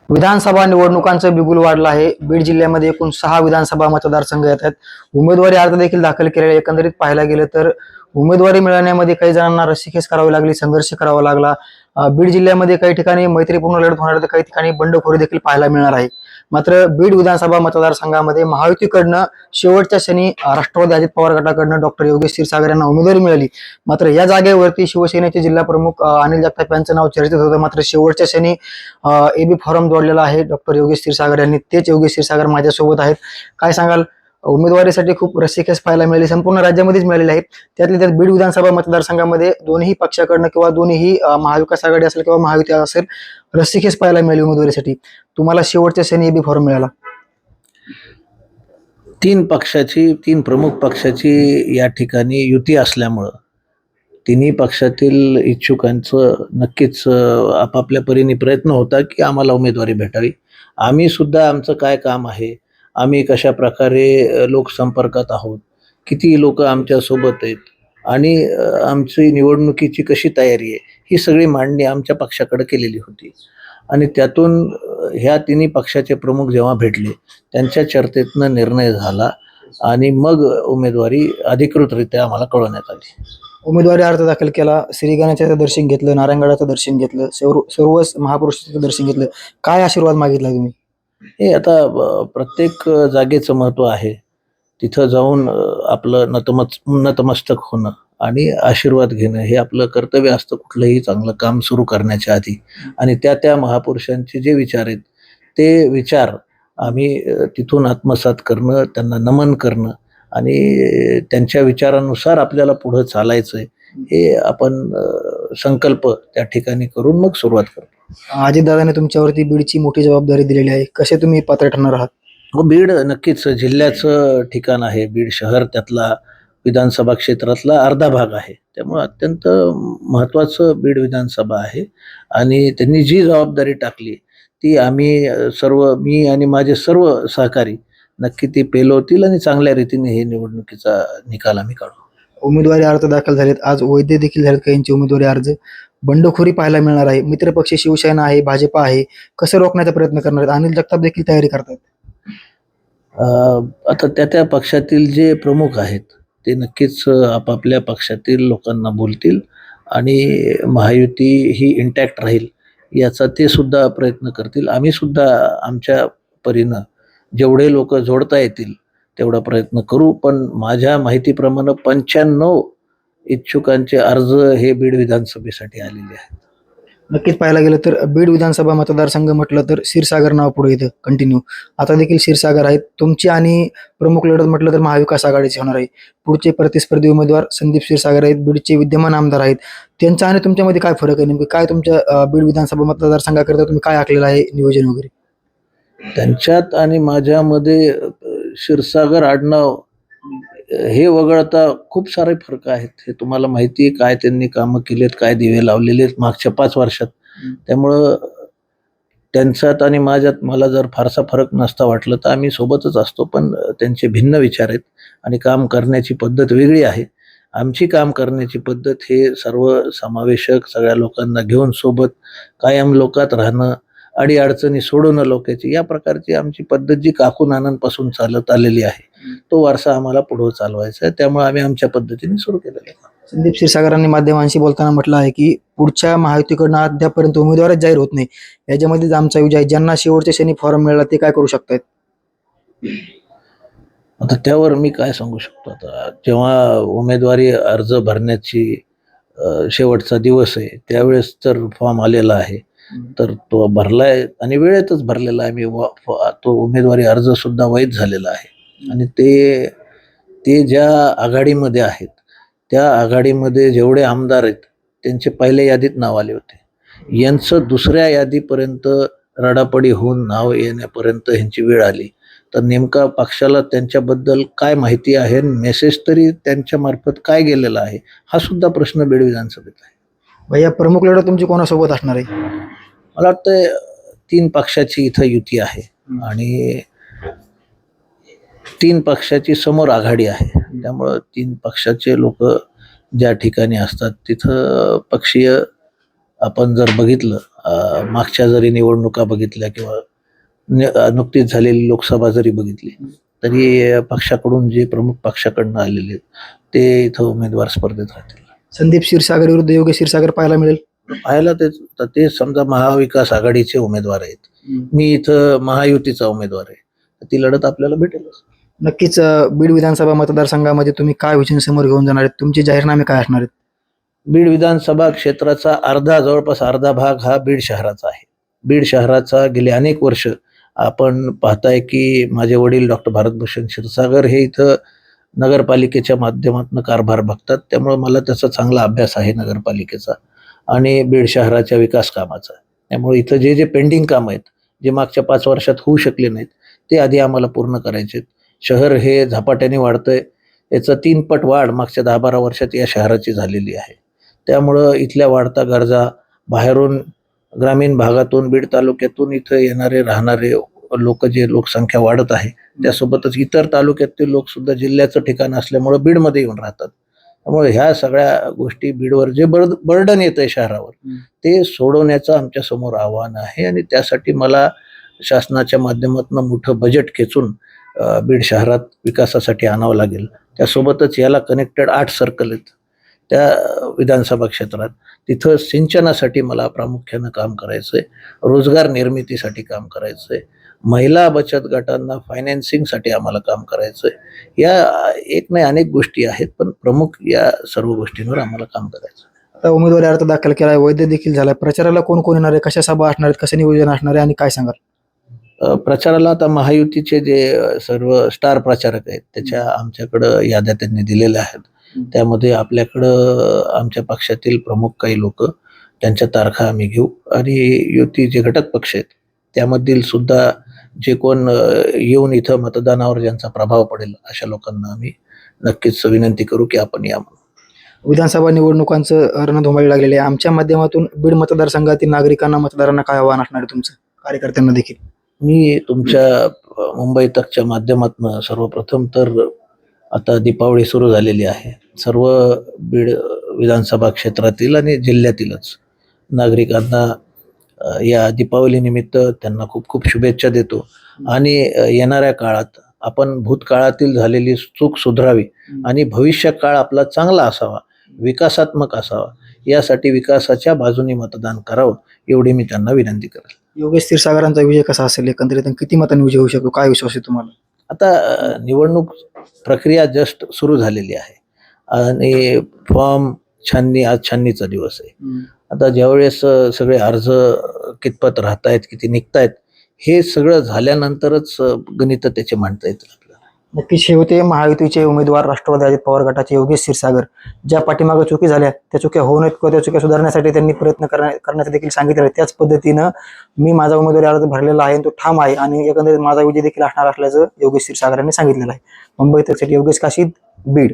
विधानसभा निवडणुकांचं बिगुल वाढलं आहे. बीड जिल्ह्यामध्ये एकूण 6 विधानसभा मतदारसंघ येत आहेत. उमेदवारी अर्ज देखील दाखल केलेले आहे. एकंदरीत पाहायला गेलं तर उमेदवारी मिळवण्यामध्ये काही जणांना रस्सीखेच करावी लागली, संघर्ष करावा लागला. बीड जिल्ह्यामध्ये काही ठिकाणी मैत्रीपूर्ण लढत होणार तर काही ठिकाणी बंडखोरी देखील पाहायला मिळणार आहे. मात्र बीड विधानसभा मतदारसंघामध्ये महायुतीकडनं शेवटच्या क्षणी राष्ट्रवादी अजित पवार गटाकडनं डॉक्टर योगेश क्षीरसागर यांना उमेदवारी मिळाली. मात्र या जागेवरती शिवसेनेचे जिल्हा प्रमुख अनिल जगताप यांचं नाव चर्चेत होतं. मात्र शेवटच्या क्षणी एबी फॉर्म जोडलेला आहे डॉक्टर योगेश क्षीरसागर यांनी. तेच योगेश क्षीरसागर माझ्यासोबत आहेत. काय सांगाल, उमेदवारीसाठी खूप रस्सीखेच पाहायला मिळाली, संपूर्ण राज्यामध्येच मिळालेली आहे. त्यातल्या त्यात बीड विधानसभा मतदारसंघामध्ये दोन्ही पक्षाकडनं किंवा दोन्ही महाविकास आघाडी असेल किंवा महायुती असेल, रस्सीखेच पाहायला मिळाली उमेदवारीसाठी. तुम्हाला शेवटच्या क्षणी एबी फॉर्म मिळाला. तीन प्रमुख पक्षाची या ठिकाणी युती असल्यामुळं तिन्ही पक्षातील इच्छुकांचं नक्कीच आपापल्या परीने प्रयत्न होता की आम्हाला उमेदवारी भेटावी. आम्ही सुद्धा आमचं काय काम आहे, आम्ही कशा प्रकारे लोकसंपर्कात आहोत, किती लोक आमच्यासोबत आहेत आणि आमची निवडणुकीची कशी तयारी आहे, ही सगळी मांडणी आमच्या पक्षाकडे केलेली होती. आणि त्यातून ह्या तिन्ही पक्षाचे प्रमुख जेव्हा भेटले त्यांच्या चर्चेतनं निर्णय झाला आणि मग उमेदवारी अधिकृतरित्या आम्हाला कळवण्यात आली. उमेदवारी अर्ज दाखल केला, श्री गणेशाचं दर्शन घेतलं, नारायणगडाचं दर्शन घेतलं, सर्वच महापुरुषाचं दर्शन घेतलं. काय आशीर्वाद मागितला तुम्ही? हे आता प्रत्येक जागेचं महत्त्व आहे. तिथं जाऊन आपलं नतमस्तक होणं आणि आशीर्वाद घेणं हे आपलं कर्तव्य असतं कुठलंही चांगलं काम सुरू करण्याच्या आधी. आणि त्या महापुरुषांचे जे विचार आहेत ते विचार आम्ही तिथून आत्मसात करणं, त्यांना नमन करणं आणि त्यांच्या विचारानुसार आपल्याला पुढं चालायचं आहे हे आपण संकल्प त्या ठिकाणी करून मग सुरुवात करतो. अजितदादांनी तुमच्यावरती बीडची मोठी जबाबदारी दिलेली आहे. कसे तुम्ही पात्र ठरणार आहात? हो, बीड नक्कीच जिल्ह्याचं ठिकाण आहे. बीड शहर त्यातला विधानसभा क्षेत्रातला अर्धा भाग आहे. त्यामुळे अत्यंत महत्त्वाचं बीड विधानसभा आहे आणि त्यांनी जी जबाबदारी टाकली ती आम्ही मी आणि माझे सर्व सहकारी नक्की ती पेलवतील आणि चांगल्या रीतीने हे निवडणुकीचा निकाल आम्ही काढू. उमेदवारी अर्ज दाखल झालेत, आज वैध देखील झालेत काहींचे उमेदवारी अर्ज. बंडखोरी पाहायला मिळणार आहे. मित्रपक्ष शिवसेना आहे, भाजपा आहे, कसं रोखण्याचा प्रयत्न करणार आहेत? अनिल जगताप देखील तयारी करतात. आता त्या पक्षातील जे प्रमुख आहेत ते नक्कीच आपापल्या पक्षातील लोकांना बोलतील आणि महायुती ही इंटॅक्ट राहील याचा ते सुद्धा प्रयत्न करतील. आम्ही सुद्धा आमच्या परीनं जेवढे लोक जोडता येतील तेवढा प्रयत्न करू. पण माझ्या माहितीप्रमाणे 95 इच्छुकांचे अर्ज हे बीड विधानसभेसाठी आलेले आहेत. नक्कीच पाहायला गेलं तर बीड विधानसभा मतदारसंघ म्हटलं तर क्षीरसागर नाव पुढे येतं कंटिन्यू. आता देखील क्षीरसागर आहेत. तुमची आणि प्रमुख लढत म्हटलं तर महाविकास आघाडीची होणार आहे. पुढचे प्रतिस्पर्धी उमेदवार संदीप क्षीरसागर आहेत, बीडचे विद्यमान आमदार आहेत. त्यांचा आणि तुमच्यामध्ये काय फरक आहे? नेमकं काय तुमच्या बीड विधानसभा मतदारसंघाकरिता तुम्ही काय आखलेलं आहे नियोजन वगैरे? त्यांच्यात आणि माझ्यामध्ये क्षीरसागर आडनाव हे वगळता खूप सारे फरक आहेत. हे तुम्हाला माहिती आहे, काय त्यांनी कामं केलेत, काय दिवे लावलेले आहेत मागच्या 5 वर्षात. त्यामुळं त्यांच्यात आणि माझ्यात मला जर फारसा फरक नसता वाटलं तर आम्ही सोबतच असतो. पण त्यांचे भिन्न विचार आहेत आणि काम करण्याची पद्धत वेगळी आहे. आमची काम करण्याची पद्धत हे सर्वसमावेशक, सगळ्या लोकांना घेऊन सोबत कायम लोकात राहणं, अडीअडचणी सोडवणं लोकांची, या प्रकारची आमची पद्धत जी काकूनानांपासून चालत आलेली आहे तो वारसा आम्हाला पुढे चालवायचा आहे. त्यामुळे आम्ही आमच्या पद्धतीने सुरू केलेलं आहे. संदीप क्षीरसागरांनी माध्यमांशी बोलताना म्हटलं आहे की पुढच्या महायुतीकडनं अद्यापर्यंत उमेदवारच जाहीर होत नाही. याच्यामध्येच आमचा युज आहे. ज्यांना शेवटच्या क्षणी फॉर्म मिळाला ते काय करू शकतात? आता त्यावर मी काय सांगू शकतो. आता जेव्हा उमेदवारी अर्ज भरण्याची शेवटचा दिवस आहे त्यावेळेस तर फॉर्म आलेला आहे, तर तो भरलाय आणि वेळेतच भरलेला आहे. तो उमेदवारी अर्ज सुद्धा वैध झालेला आहे आणि ते ज्या आघाडीमध्ये आहेत त्या आघाडीमध्ये जेवढे आमदार आहेत त्यांचे पहिल्या यादीत नाव आले होते. यांचं दुसऱ्या यादीपर्यंत रडापडी होऊन नाव येण्यापर्यंत ह्यांची वेळ आली. तर नेमका पक्षाला त्यांच्याबद्दल काय माहिती आहे, मेसेज तरी त्यांच्या मार्फत काय गेलेला आहे, हा सुद्धा प्रश्न बीड विधानसभेत आहे. भैया, प्रमुख लढत तुमची कोणासोबत असणार आहे? मला वाटतं 3 पक्षाची इथं युती आहे आणि 3 पक्षाची समोर आघाडी आहे. त्यामुळं 3 पक्षाचे लोक ज्या ठिकाणी असतात तिथं पक्षीय आपण जर बघितलं मागच्या जरी निवडणुका बघितल्या किंवा नुकतीच झालेली लोकसभा जरी बघितली तरी पक्षाकडून जे प्रमुख पक्षाकडनं आलेले आहेत, ते इथं उमेदवार स्पर्धेत राहतील. संदीप क्षीरसागर विरुद्ध योगेश क्षीरसागर पाहायला मिळेल. पाहायला ते समजा महाविकास आघाडीचे उमेदवार आहेत, मी इथं महायुतीचा उमेदवार आहे, तर ती लढत आपल्याला भेटेलच. नक्कीच बीड विधानसभा मतदारसंघामध्ये तुम्ही काय विजन समोर घेऊन जाणार आहेत, तुमचे जाहीरनामे काय असणार आहेत? बीड विधानसभा क्षेत्राचा जवळपास अर्धा भाग हा बीड शहराचा आहे. बीड शहराचा गेले अनेक वर्ष आपण पाहताय की माझे वडील डॉक्टर भारतभूषण क्षीरसागर हे इथं नगरपालिकेच्या माध्यमातून कारभार बघतात, त्यामुळे मला त्याचा चांगला अभ्यास आहे नगरपालिकेचा आणि बीड शहराच्या विकास कामाचा. त्यामुळे इथं जे पेंडिंग काम आहेत, जे मागच्या 5 वर्षात होऊ शकले नाहीत, ते आधी आम्हाला पूर्ण करायचे. शहर हे झपाट्याने वाढतंय, याचं 3 पट वाढ मागच्या 10-12 वर्षात या शहराची झालेली आहे. त्यामुळं इथल्या वाढत्या गरजा, बाहेरून ग्रामीण भागातून बीड तालुक्यातून इथं येणारे राहणारे लोक, जे लोकसंख्या वाढत आहे, त्यासोबतच इतर तालुक्यातील लोक सुद्धा जिल्ह्याचं ठिकाण असल्यामुळे बीडमध्ये येऊन राहतात. त्यामुळे ह्या सगळ्या गोष्टी बीडवर जे बर्डन येत आहे शहरावर, ते सोडवण्याचं आमच्या समोर आव्हान आहे आणि त्यासाठी मला शासनाच्या माध्यमातून मोठं बजेट खेचून बीड शहरात विकासासाठी आणावं लागेल. त्यासोबतच याला कनेक्टेड 8 सर्कल आहेत त्या विधानसभा क्षेत्रात, तिथं सिंचनासाठी मला प्रामुख्यानं काम करायचंय, रोजगार निर्मितीसाठी काम करायचंय, महिला बचत गटांना फायनान्सिंगसाठी आम्हाला काम करायचंय. या एक नाही अनेक गोष्टी आहेत, पण प्रमुख या सर्व गोष्टींवर आम्हाला काम करायचं. आता उमेदवारी अर्ज दाखल केलाय, वैध देखील झालाय. प्रचाराला कोण कोण येणार आहे, कशा सभा असणार आहेत, कसं नियोजन असणार आहे आणि काय सांगाल? प्रचाराला आता महायुतीचे जे सर्व स्टार प्रचारक आहेत त्याच्या आमच्याकडं याद्या त्यांनी दिलेल्या आहेत. त्यामध्ये आपल्याकडं आमच्या पक्षातील प्रमुख काही लोक, त्यांच्या तारखा आम्ही घेऊ आणि युती जे घटक पक्ष आहेत त्यामधील सुद्धा जे कोण येऊन इथं मतदानावर ज्यांचा प्रभाव पडेल अशा लोकांना आम्ही नक्कीच विनंती करू की आपण या. विधानसभा निवडणुकांचं रणधुमाळी लागलेले आहे. आमच्या माध्यमातून बीड मतदारसंघातील नागरिकांना, मतदारांना काय आव्हान असणार आहे तुमचं, कार्यकर्त्यांना देखील? मी तुमच्या मुंबई तकच्या माध्यमातून सर्वप्रथम तर आता दीपावली सुरू झालेली आहे, सर्व बीड विधानसभा क्षेत्रातील आणि जिल्ह्यातीलच नागरिकांना या दीपावली निमित्त त्यांना खूप खूप शुभेच्छा देतो आणि येणाऱ्या काळात आपण भूतकाळातील झालेली चूक सुधारावी आणि भविष्य काळ आपला चांगला असावा, विकासात्मक असावा, यासाठी विकासाच्या बाजूने मतदान करावं एवढी मी त्यांना विनंती करेल. योगेश क्षीरसागरांचा विजय कसा असेल, एकंदरीत किती मतांनी विजय होऊ शकतो, काय विश्वास आहे तुम्हाला? आता निवडणूक प्रक्रिया जस्ट सुरू झालेली आहे आणि फॉर्म छाननी, आज छाननीचा दिवस आहे. आता ज्यावेळेस सगळे अर्ज कितपत राहत आहेत, किती निघतायत, हे सगळं झाल्यानंतरच गणित त्याचे मांडता येतील आपल्याला. नक्कीच हे होते महायुतीचे उमेदवार राष्ट्रवादी अजित पवार गटाचे योगेश क्षीरसागर. ज्या पाठीमागे चुकी झाल्या त्या चुक्या होऊ नयेत किंवा त्या चुक्या सुधारण्यासाठी त्यांनी प्रयत्न करण्याचं देखील सांगितलं. त्याच पद्धतीनं मी माझा उमेदवारी अर्ज भरलेला आहे, तो ठाम आहे आणि एकंदरीत माझा विजय देखील असणार असल्याचं योगेश क्षीरसागर यांनी सांगितलेलं आहे. मुंबई तकसाठी योगेश काशीद, बीड.